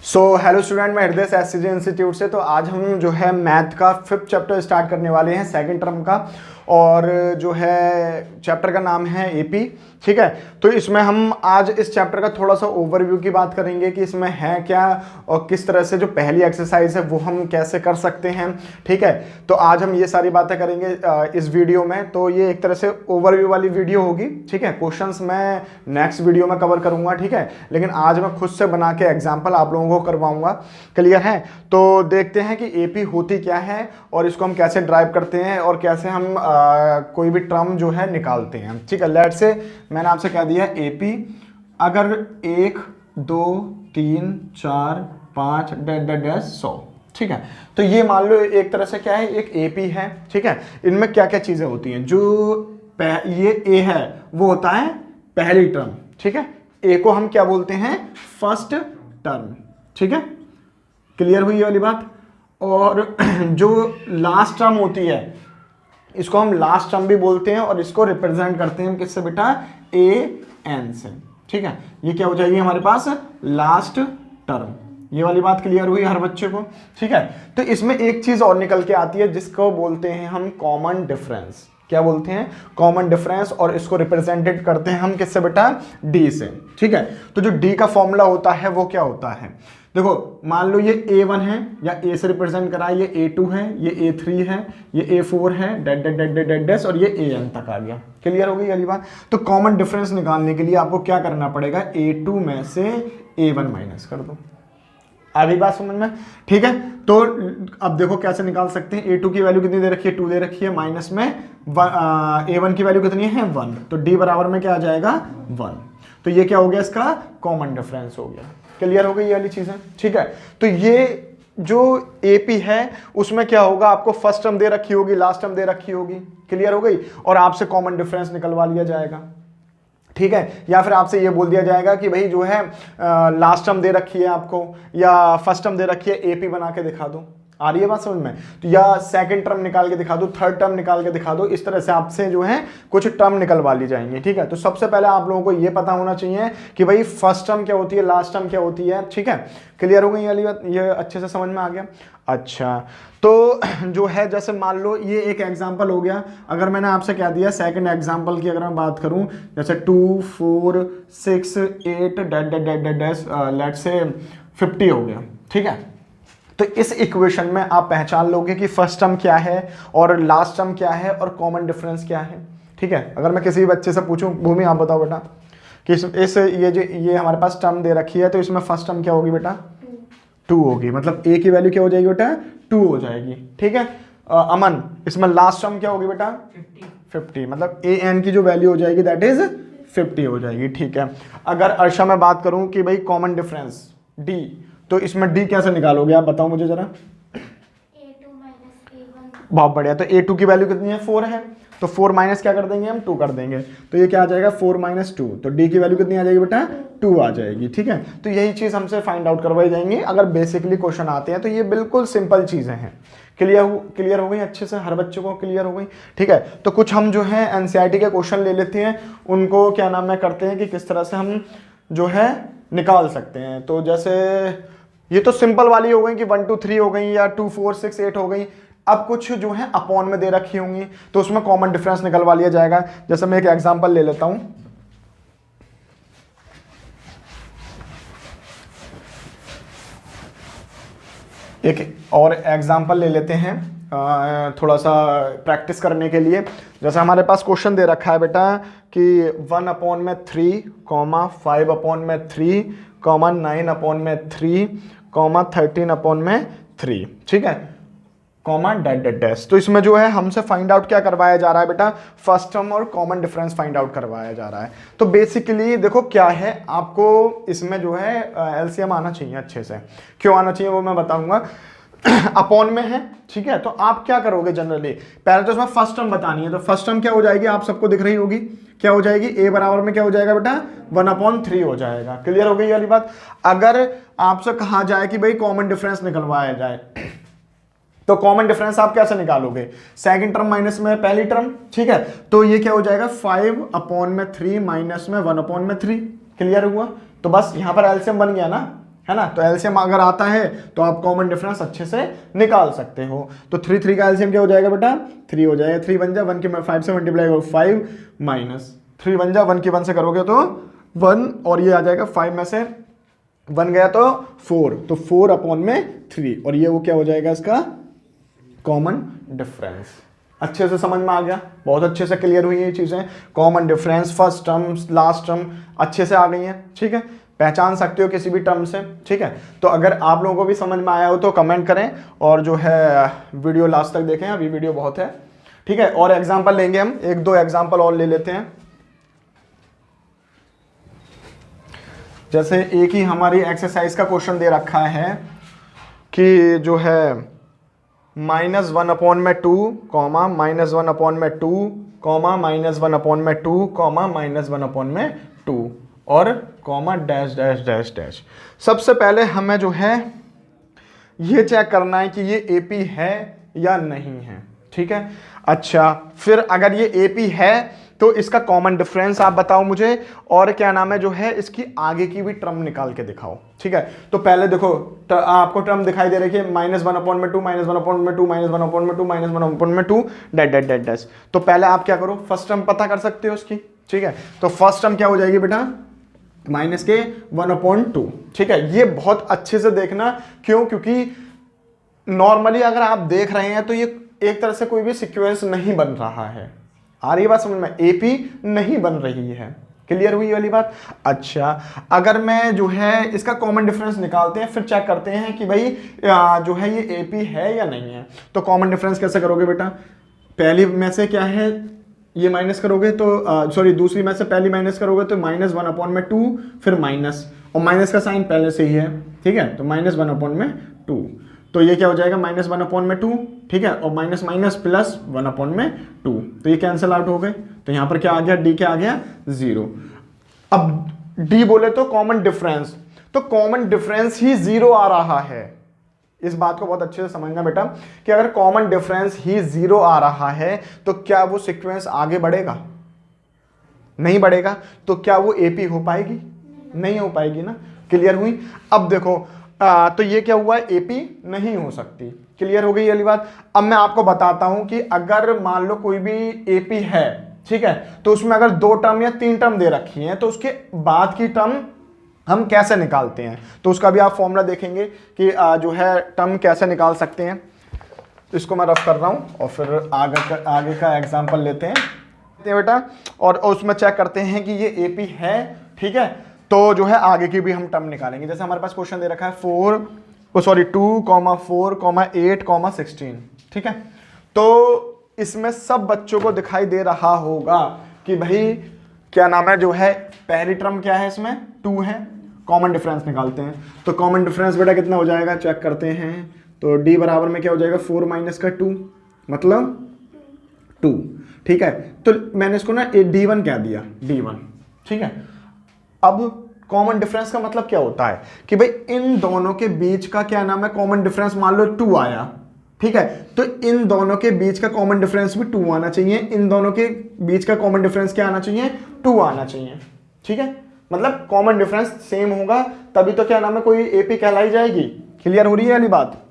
Hello student, मैं हृदय से एससीजे इंस्टीट्यूट से। तो आज हम जो है मैथ का 5th चैप्टर स्टार्ट करने वाले हैं, सेकंड टर्म का। और जो है चैप्टर का नाम है एपी। ठीक है, तो इसमें हम आज इस चैप्टर का थोड़ा सा ओवरव्यू की बात करेंगे कि इसमें है क्या और किस तरह से जो पहली एक्सरसाइज है वो हम कैसे कर सकते हैं। ठीक है, तो आज हम ये सारी बातें करेंगे इस वीडियो में। तो ये एक तरह से ओवरव्यू वाली वीडियो होगी। ठीक है, क्वेश्चंस मैं नेक्स्ट वीडियो में कवर करूंगा। ठीक है, लेकिन आज मैं खुद से बना के एग्जाम्पल आप लोगों को करवाऊंगा। क्लियर है? तो देखते हैं कि एपी होती क्या है और इसको हम कैसे ड्राइव करते हैं और कैसे हम कोई भी टर्म जो है निकालते हैं। ठीक है, लेट से मैंने आपसे कह दिया एपी अगर 1 2 3 4 5 डैश 100। ठीक है, तो ये मान लो एक तरह से क्या है, एक एपी है। ठीक है, इनमें क्या क्या चीजें होती हैं। जो ये ए है वो होता है पहली टर्म। ठीक है, ए को हम क्या बोलते हैं, फर्स्ट टर्म। ठीक है, क्लियर हुई ये वाली बात। और जो लास्ट टर्म होती है इसको हम लास्ट टर्म भी बोलते हैं और इसको रिप्रेजेंट करते हैं किससे बेटा, ए एन से। ठीक है, ये क्या हो जाएगी हमारे पास, लास्ट टर्म। ये वाली बात क्लियर हुई हर बच्चे को। ठीक है, तो इसमें एक चीज और निकल के आती है जिसको बोलते हैं हम कॉमन डिफरेंस। क्या बोलते हैं, कॉमन डिफरेंस। और इसको रिप्रेजेंटेड करते हैं हम किससे बेटा, डी से। ठीक है, तो जो डी का फॉर्मूला होता है वो क्या होता है, देखो मान लो ये A1 है या A से रिप्रेजेंट करा, ये A2 है, ये A3 है, ये A4 है, that dot dot dot dash, और ये AN तक आ गया। क्लियर हो गई वाली बात। तो कॉमन डिफरेंस निकालने के लिए आपको क्या करना पड़ेगा, A2 में से A1 माइनस कर दो। आ गई बात समझ में? ठीक है, तो अब देखो कैसे निकाल सकते हैं। A2 की वैल्यू कितनी दे रखी है, 2 दे रखी है, माइनस में A1 की वैल्यू कितनी है, 1। तो D बराबर में क्या आ जाएगा, 1। तो ये क्या हो गया, इसका कॉमन डिफरेंस हो गया। क्लियर हो गई ये वाली चीजें। ठीक है, तो ये जो एपी है उसमें क्या होगा, आपको फर्स्ट टर्म दे रखी होगी, लास्ट टर्म दे रखी होगी। क्लियर हो गई, और आपसे कॉमन डिफरेंस निकलवा लिया जाएगा। ठीक है, या फिर आपसे ये बोल दिया जाएगा कि भाई जो है लास्ट टर्म दे रखी है आपको या फर्स्ट टर्म दे रखी है, एपी बना के दिखा दो। आ रही है बात समझ में? तो या सेकंड टर्म निकाल के दिखा दो, थर्ड टर्म निकाल के दिखा दो। इस तरह से आपसे जो है कुछ टर्म निकलवा ली जाएंगे। ठीक है, तो सबसे पहले आप लोगों को ये पता होना चाहिए कि भाई फर्स्ट टर्म क्या होती है, लास्ट टर्म क्या होती है। ठीक है, क्लियर हो गई वाली बात, ये अच्छे से समझ में आ गया। अच्छा, तो जो है जैसे मान लो ये एक एग्जाम्पल हो गया। अगर मैंने आपसे कह दिया सेकंड एग्जाम्पल की अगर मैं बात करूं, जैसे 2 4 6 8 dot dot dot dash let say 50 हो गया। ठीक है, तो इस इक्वेशन में आप पहचान लोगे कि फर्स्ट टर्म क्या है और लास्ट टर्म क्या है और कॉमन डिफरेंस क्या है। ठीक है, अगर मैं किसी बच्चे से पूछूं, भूमि आप बताओ बेटा कि ये हमारे पास टर्म दे रखी है, तो इसमें फर्स्ट टर्म क्या होगी बेटा, 2 होगी। मतलब ए की वैल्यू क्या हो जाएगी बेटा, 2 हो जाएगी। ठीक है, अमन इसमें लास्ट टर्म क्या होगी बेटा, 50। मतलब ए एन की जो वैल्यू हो जाएगी दैट इज 50 हो जाएगी। ठीक है, अगर अर्षा मैं बात करूं कि भाई कॉमन डिफरेंस डी, तो इसमें डी कैसे निकालोगे आप बताओ मुझे जरा। A2 minus A1। बहुत बढ़िया, तो A2 की वैल्यू कितनी है, 4 है, तो 4 माइनस क्या कर देंगे हम, 2 कर देंगे। तो ये क्या आ जाएगा, 4 माइनस 2। तो D की वैल्यू कितनी आ जाएगी बेटा, 2 आ जाएगी। ठीक है, तो यही चीज हमसे फाइंड आउट करवाई जाएंगी अगर बेसिकली क्वेश्चन आते हैं। तो ये बिल्कुल सिंपल चीजें हैं। क्लियर हो गई अच्छे से, हर बच्चों को क्लियर हो गई। ठीक है, तो कुछ हम जो है एनसीईआरटी के क्वेश्चन ले लेते हैं, उनको क्या नाम है करते हैं कि किस तरह से हम जो है निकाल सकते हैं। तो जैसे ये तो सिंपल वाली हो गई कि 1 2 3 हो गई या 2 4 6 8 हो गई। अब कुछ जो है अपॉन में दे रखी होंगी तो उसमें कॉमन डिफरेंस निकलवा लिया जाएगा। जैसे मैं एक एग्जांपल ले लेता हूं, एक और एग्जांपल ले लेते हैं थोड़ा सा प्रैक्टिस करने के लिए। जैसे हमारे पास क्वेश्चन दे रखा है बेटा कि 1/3 5/3 9/3 13/3। ठीक है, कॉमा डैट डैट डैश। तो इसमें जो है हमसे फाइंड आउट क्या करवाया जा रहा है बेटा, फर्स्ट टर्म और कॉमन डिफरेंस फाइंड आउट करवाया जा रहा है। तो बेसिकली देखो क्या है, आपको इसमें जो है एलसीएम आना चाहिए अच्छे से। क्यों आना चाहिए वो मैं बताऊंगा। अपॉन में है, ठीक है, तो आप क्या करोगे जनरली, पहले तो इसमें फर्स्ट टर्म बतानी है। तो फर्स्ट टर्म क्या हो जाएगी, आप सबको दिख रही होगी, क्या हो जाएगी, ए बराबर में क्या हो जाएगा बेटा, 1/3 हो जाएगा। क्लियर हो गई वाली बात। अगर आपसे कहा जाए कि भाई कॉमन डिफरेंस निकलवाया जाए, तो कॉमन डिफरेंस आप कैसे निकालोगे, सेकंड टर्म माइनस में पहली टर्म। ठीक है, तो ये क्या हो जाएगा, 5/3 माइनस में 1/3। क्लियर हुआ, तो बस यहां पर एलसीएम बन गया ना, है ना। तो एलसीएम अगर आता है तो आप कॉमन डिफरेंस अच्छे से निकाल सकते हो। तो 3 3 का एलसीएम क्या हो जाएगा बेटा 3 हो जाएगा। 3 बन जा 1 की 5 से मल्टीप्लाई करो 5 माइनस 3 बन जा 1 की 1 से करोगे तो 1 और ये आ जाएगा 5 में से 1 गया तो 4 तो 4 अपॉन में 3 और ये वो क्या हो जाएगा इसका कॉमन डिफरेंस। अच्छे से समझ में आ गया, बहुत अच्छे से क्लियर हुई ये चीजें। Common difference first term last term अच्छे से आ गई हैं, ठीक है, पहचान सकते हो किसी भी टर्म से, ठीक है। तो अगर आप लोगों को भी समझ में आया हो तो कमेंट करें और जो है वीडियो लास्ट तक देखें, अभी वीडियो बहुत है, ठीक है। और एग्जाम्पल लेंगे हम, 1 2 एग्जाम्पल और ले लेते हैं। जैसे एक ही हमारी एक्सरसाइज का क्वेश्चन दे रखा है कि जो है -1 अपॉन में 2 कॉमा -1 अपॉन में 2 कॉमा -1 अपॉन में 2 कॉमा -1 अपॉन में 2 और comma dash dash dash dash. सबसे पहले हमें जो है ये चेक करना है कि ये एपी है या नहीं है, ठीक है। अच्छा, फिर अगर ये एपी है तो इसका कॉमन डिफरेंस आप बताओ मुझे, और क्या नाम है जो है इसकी आगे की भी टर्म निकाल के दिखाओ, ठीक है। तो पहले देखो आपको टर्म दिखाई दे रही है -1 अपॉन में 2 -1 अपॉन में 2 -1 अपॉन में 2 -1 अपॉन में 2 डैट डैट डैट डैश। तो पहले आप क्या करो फर्स्ट टर्म पता कर सकते हो उसकी, ठीक है। तो फर्स्ट टर्म क्या हो जाएगी बेटा -1/2, ठीक है। ये बहुत अच्छे से देखना, क्यों, क्योंकि नॉर्मली अगर आप देख रहे हैं तो ये एक तरह से कोई भी सीक्वेंस नहीं बन रहा है। आ रही बात समझ में, एपी नहीं बन रही है, क्लियर हुई वाली बात। अच्छा, अगर मैं जो है इसका कॉमन डिफरेंस निकालते हैं, फिर चेक करते हैं कि भाई जो है ये एपी है या नहीं है। तो कॉमन डिफरेंस कैसे करोगे बेटा, पहली में से क्या है ये माइनस करोगे तो सॉरी दूसरी में से पहली माइनस करोगे तो -1 अपॉन में 2 फिर माइनस, और माइनस का साइन पहले से ही है, ठीक है। तो -1 अपॉन में 2 तो ये क्या हो जाएगा -1 अपॉन में 2, ठीक है, और माइनस माइनस प्लस 1 अपॉन में 2 तो ये कैंसिल आउट हो गए। तो यहां पर क्या आ गया डी क्या आ गया 0। अब डी बोले तो कॉमन डिफरेंस, तो कॉमन डिफरेंस ही 0 आ रहा है। इस बात को बहुत अच्छे से समझना बेटा कि अगर कॉमन डिफरेंस ही 0 आ रहा है तो क्या वो सीक्वेंस आगे बढ़ेगा, नहीं बढ़ेगा। तो क्या वो एपी हो पाएगी, नहीं हो पाएगी ना, क्लियर हुई। अब देखो तो ये क्या हुआ एपी नहीं हो सकती, क्लियर हो गई वाली बात। अब मैं आपको बताता हूं कि अगर मान लो कोई भी एपी है, ठीक है, तो उसमें अगर 2 टर्म या 3 टर्म दे रखी हैं तो उसके बाद की टर्म हम कैसे निकालते हैं, तो उसका भी आप फॉर्मूला देखेंगे कि जो है टर्म कैसे निकाल सकते हैं। इसको मैं रफ कर रहा हूं और फिर आगे का एग्जांपल लेते हैं बेटा, और उसमें चेक करते हैं कि ये एपी है, ठीक है। तो जो है आगे की भी हम टर्म निकालेंगे। जैसे हमारे पास क्वेश्चन दे रखा है 2, 4, 8, 16, ठीक है। तो इसमें सब बच्चों को दिखाई दे रहा होगा कि भाई क्या नाम है जो है पहली टर्म क्या है इसमें 2 है, कॉमन डिफरेंस निकालते हैं। तो कॉमन डिफरेंस बेटा कितना हो जाएगा चेक करते हैं। तो d बराबर में क्या हो जाएगा 4 माइनस का 2 मतलब 2, ठीक है। तो मैंने इसको ना d1 कह दिया, d1, ठीक है। अब कॉमन डिफरेंस का मतलब क्या होता है कि भाई इन दोनों के बीच का क्या नाम है कॉमन डिफरेंस, मान लो 2 आया, ठीक है। तो इन दोनों के बीच का कॉमन डिफरेंस भी 2 आना चाहिए, इन दोनों के बीच का कॉमन डिफरेंस क्या आना चाहिए 2 आना चाहिए, ठीक है। मतलब कॉमन डिफरेंस सेम होगा तभी तो क्या नाम है कोई एपी कहलाई जाएगी, क्लियर हो रही है वाली बात।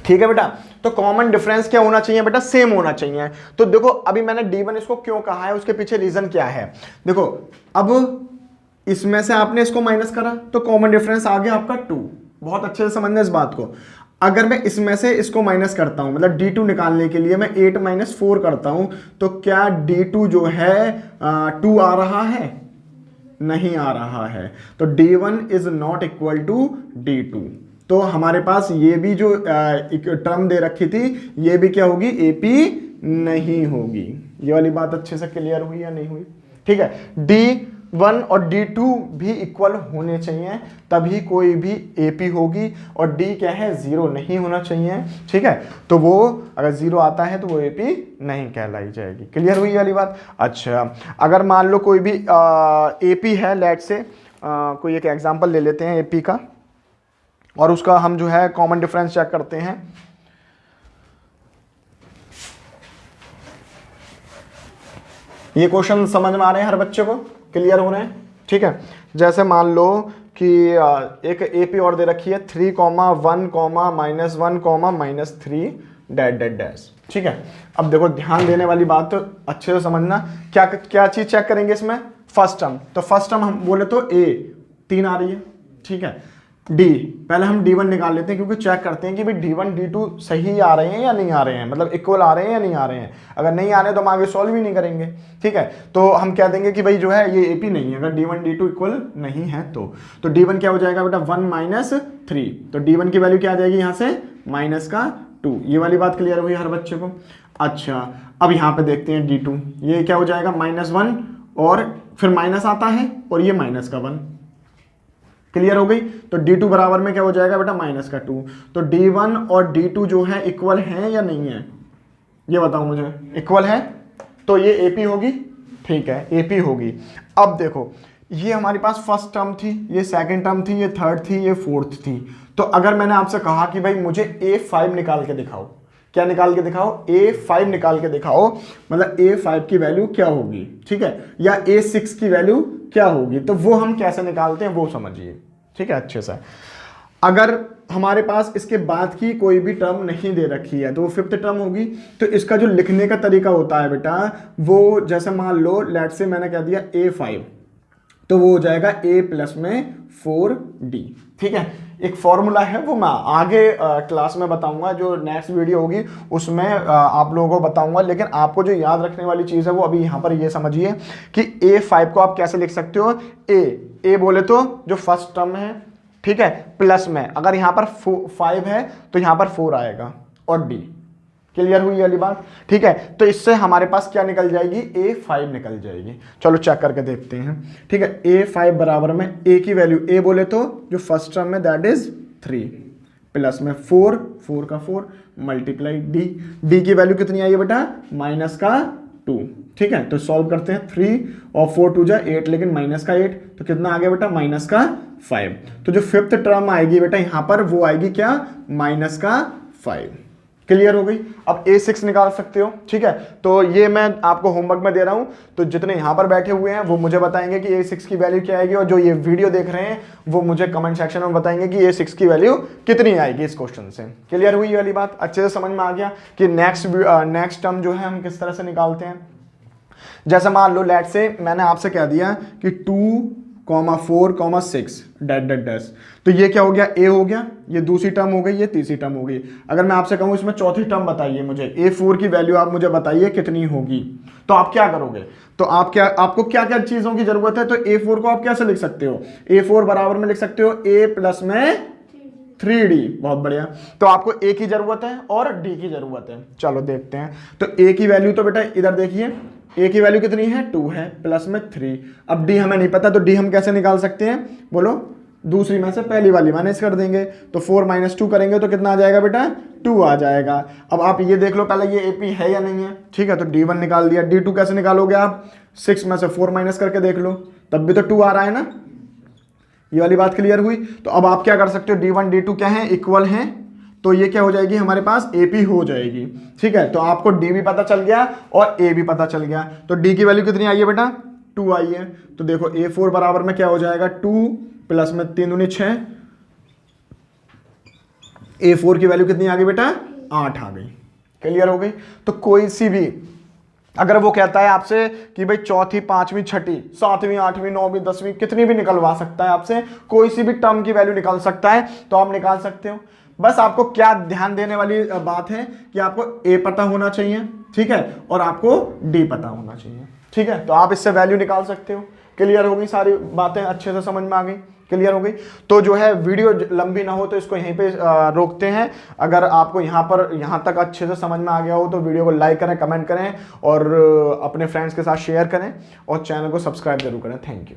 ठीक है बेटा, तो कॉमन डिफरेंस क्या होना चाहिए बेटा सेम होना चाहिए। तो देखो अभी मैंने d1 इसको क्यों कहा है उसके पीछे रीजन क्या है। देखो अब इसमें से आपने इसको माइनस करा तो कॉमन डिफरेंस आ गया आपका 2, बहुत अच्छे से समझना इस बात को। अगर मैं इसमें से इसको माइनस करता हूं मतलब d2 निकालने के लिए मैं 8 - 4 करता हूं तो क्या d2 जो है 2 आ रहा है, नहीं आ रहा है। तो d1 is not equal to d2। तो हमारे पास ये भी जो एक टर्म दे रखी थी ये भी क्या होगी एपी नहीं होगी। ये वाली बात अच्छे से क्लियर हुई या नहीं हुई, ठीक है। d1 और d2 भी इक्वल होने चाहिए तभी कोई भी एपी होगी, और d क्या है 0 नहीं होना चाहिए, ठीक है। तो वो अगर 0 आता है तो वो एपी नहीं कहलाई जाएगी, क्लियर हुई वाली बात। अच्छा, अगर मान लो कोई भी एपी है, लेट से कोई एक एग्जांपल ले लेते हैं एपी का, और उसका हम जो है कॉमन डिफरेंस चेक करते हैं। ये क्वेश्चन समझ में आ रहे हैं हर बच्चे को, क्लियर हो रहे हैं? ठीक है, जैसे मान लो कि एक एपी और दे रखी है 3, 1, -1, -3 डैट डैट डैश। ठीक है, अब देखो ध्यान देने वाली बात तो अच्छे से समझना, क्या क्या चीज चेक करेंगे इसमें? First term. तो फर्स्ट टर्म हम बोले तो ए 3 आ रही है, ठीक है। डी, पहले हम D1 निकाल लेते हैं क्योंकि चेक करते हैं कि भाई D1 D2 सही आ रहे हैं या नहीं आ रहे हैं, मतलब इक्वल आ रहे हैं या नहीं आ रहे हैं। अगर नहीं आ रहे हैं तो हम आगे सॉल्व ही नहीं करेंगे, ठीक है। तो हम कह देंगे कि भाई जो है ये AP नहीं है, अगर D1 D2 इक्वल नहीं है तो D1 क्या हो जाएगा बेटा 1 - 3, तो D1 की वैल्यू क्या आ जाएगी यहाँ से -2। ये वाली बात क्लियर हुई हर बच्चे को? अच्छा, अब यहाँ पे देखते हैं D2, ये क्या हो जाएगा -1 और फिर माइनस आता है और ये -1, क्लियर हो गई। तो D2 बराबर में क्या हो जाएगा बेटा -2। तो D1 और D2 जो है इक्वल हैं या नहीं है, ये बताओ मुझे। इक्वल है तो ये AP होगी, ठीक है, AP होगी। अब देखो ये हमारे पास फर्स्ट टर्म थी, ये सेकंड टर्म थी, ये थर्ड थी, ये फोर्थ थी। तो अगर मैंने आपसे कहा कि भाई मुझे A5 निकाल के दिखाओ, क्या निकाल के दिखाओ? A5 निकाल के दिखाओ, मतलब A5 की वैल्यू क्या होगी, ठीक है, या A6 की वैल्यू क्या होगी, तो वो हम कैसे निकालते हैं वो समझिए, ठीक है, अच्छे से। अगर हमारे पास इसके बाद की कोई भी टर्म नहीं दे रखी है तो वो फिफ्थ टर्म होगी। तो इसका जो लिखने का तरीका होता है बेटा, वो जैसे मान लो लेट से मैंने कह दिया A5, तो वो हो जाएगा A प्लस में 4D, ठीक है। एक फॉर्मूला है वो मैं आगे क्लास में बताऊंगा, जो नेक्स्ट वीडियो होगी उसमें आप लोगों को बताऊंगा, लेकिन आपको जो याद रखने वाली चीज़ है वो अभी यहाँ पर ये समझिए कि A5 को आप कैसे लिख सकते हो। A बोले तो जो फर्स्ट टर्म है, ठीक है, प्लस में अगर यहाँ पर 5 है तो यहाँ पर 4 आएगा और D, क्लियर हुई वाली बात, ठीक है। तो इससे हमारे पास क्या निकल जाएगी? A5 निकल जाएगी। चलो चेक करके देखते हैं, ठीक है। A5 बराबर में A की वैल्यू, A बोले तो जो फर्स्ट टर्म में दैट इज 3 प्लस में 4, 4 का 4 मल्टीप्लाई D की वैल्यू कितनी आई है बेटा? -2, ठीक है। तो सॉल्व करते हैं, 3 और 4 2 जा 8, लेकिन -8, तो कितना आ गया बेटा? -5। तो जो फिफ्थ टर्म आएगी बेटा यहाँ पर वो आएगी क्या? -5। क्लियर हो गई। अब A6 निकाल सकते हो, ठीक है। तो ये मैं आपको होमवर्क में दे रहा हूं, तो जितने यहां पर बैठे हुए हैं वो मुझे बताएंगे कि A6 की वैल्यू क्या आएगी, और जो ये वीडियो देख रहे हैं वो मुझे कमेंट सेक्शन में बताएंगे कि A6 की वैल्यू कितनी आएगी इस क्वेश्चन से। क्लियर हुई ये वाली बात? अच्छे से समझ में आ गया कि नेक्स्ट टर्म जो है हम किस तरह से निकालते हैं। जैसे मान लो लेट से मैंने आपसे कह दिया कि 2, 4, 6 डैट डैट डैश, तो ये क्या हो गया? A हो गया, ये दूसरी टर्म हो गई, ये तीसरी टर्म हो गई। अगर मैं आपसे कहूँ इसमें चौथी टर्म बताइए मुझे, A4 की वैल्यू आप मुझे बताइए कितनी होगी, तो आप क्या करोगे? तो आपको क्या क्या चीजों की जरूरत है? तो A4 को आप कैसे लिख सकते हो? A4 बराबर में लिख सकते हो A प्लस में 3D, बहुत बढ़िया। तो आपको A की जरूरत है और D की जरूरत है। चलो देखते हैं। तो A की वैल्यू तो बेटा इधर देखिए, A की वैल्यू कितनी है? 2 है, प्लस में 3। अब D हमें नहीं पता, तो D हम कैसे निकाल सकते हैं? बोलो। दूसरी में से पहली वाली माइनस कर देंगे, तो 4 - 2 करेंगे तो कितना आ जाएगा बेटा? 2 आ जाएगा। अब आप ये देख लो पहले ये AP है या नहीं है, ठीक है। तो D1 निकाल दिया। D2 कैसे निकालोगे आप? 6 में से 4 माइनस करके देख लो, तब भी तो 2 आ रहा है ना। ये वाली बात क्लियर हुई। तो अब आप क्या कर सकते हो? D1 D2 क्या है? इक्वल हैं, तो ये क्या हो जाएगी हमारे पास? AP हो जाएगी, ठीक है। तो आपको D भी पता चल गया और A भी पता चल गया। तो D की वैल्यू कितनी आई है बेटा? 2 आई है। तो देखो A4 बराबर में क्या हो जाएगा? 2 प्लस में 3 दूनी 6, A4 की वैल्यू कितनी आ गई बेटा? 8 आ गई। क्लियर हो गई। तो कोई सी भी अगर वो कहता है आपसे कि भाई चौथी, पांचवी, छठी, सातवीं, आठवीं, नौवीं, 10वीं कितनी भी निकलवा सकता है आपसे, कोई सी भी टर्म की वैल्यू निकाल सकता है, तो आप निकाल सकते हो। बस आपको क्या ध्यान देने वाली बात है कि आपको A पता होना चाहिए, ठीक है, और आपको D पता होना चाहिए, ठीक है। तो आप इससे वैल्यू निकाल सकते हो। क्लियर हो गई? सारी बातें अच्छे से समझ में आ गई? क्लियर हो गई? तो जो है वीडियो लंबी ना हो तो इसको यहीं पे रोकते हैं। अगर आपको यहाँ तक अच्छे से समझ में आ गया हो तो वीडियो को लाइक करें, कमेंट करें और अपने फ्रेंड्स के साथ शेयर करें और चैनल को सब्सक्राइब जरूर करें। Thank you.